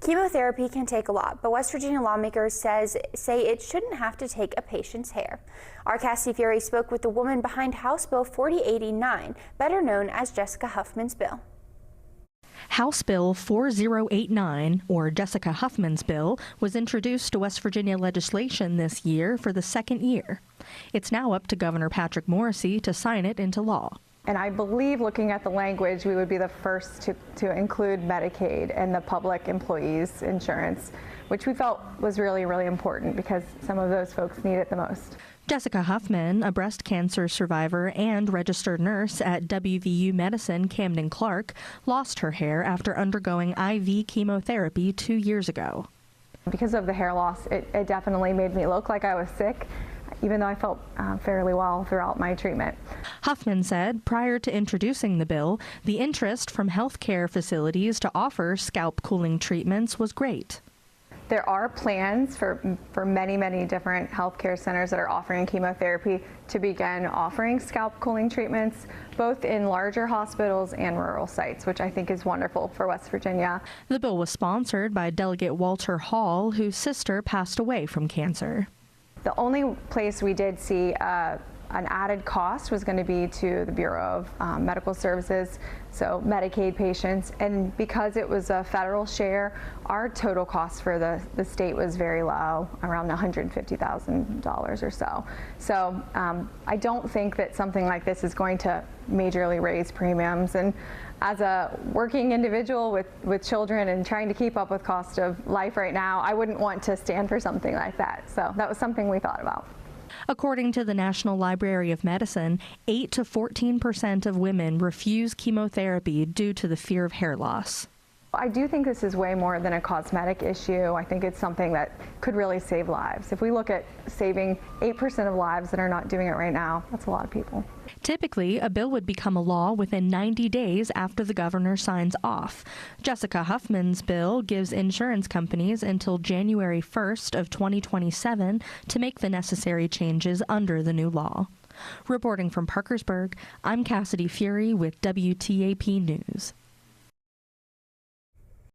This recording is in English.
Chemotherapy can take a lot, but West Virginia lawmakers say it shouldn't have to take a patient's hair. Our Cassidy Fury spoke with the woman behind House Bill 4089, better known as Jessica Huffman's bill. House Bill 4089, or Jessica Huffman's bill, was introduced to West Virginia legislation this year for the second year. It's now up to Governor Patrick Morrisey to sign it into law. And I believe, looking at the language, we would be the first to include Medicaid and the public employees insurance, which we felt was really, really important because some of those folks need it the most. Jessica Huffman, a breast cancer survivor and registered nurse at W.Va Medicine Camden Clark, lost her hair after undergoing IV chemotherapy 2 years ago. Because of the hair loss, it definitely made me look like I was sick, even though I felt fairly well throughout my treatment. Huffman said prior to introducing the bill, the interest from healthcare facilities to offer scalp cooling treatments was great. There are plans for many, many different healthcare centers that are offering chemotherapy to begin offering scalp cooling treatments, both in larger hospitals and rural sites, which I think is wonderful for West Virginia. The bill was sponsored by Delegate Walter Hall, whose sister passed away from cancer. The only place we did see an added cost was going to be to the Bureau of Medical Services, so Medicaid patients, and because it was a federal share, our total cost for the state was very low, around $150,000 or so. So I don't think that something like this is going to majorly raise premiums, and as a working individual with children and trying to keep up with cost of life right now, I wouldn't want to stand for something like that. So that was something we thought about. According to the National Library of Medicine, 8 to 14% of women refuse chemotherapy due to the fear of hair loss. I do think this is way more than a cosmetic issue. I think it's something that could really save lives. If we look at saving 8% of lives that are not doing it right now, that's a lot of people. Typically, a bill would become a law within 90 days after the governor signs off. Jessica Huffman's bill gives insurance companies until January 1st of 2027 to make the necessary changes under the new law. Reporting from Parkersburg, I'm Cassidy Fury with WTAP News.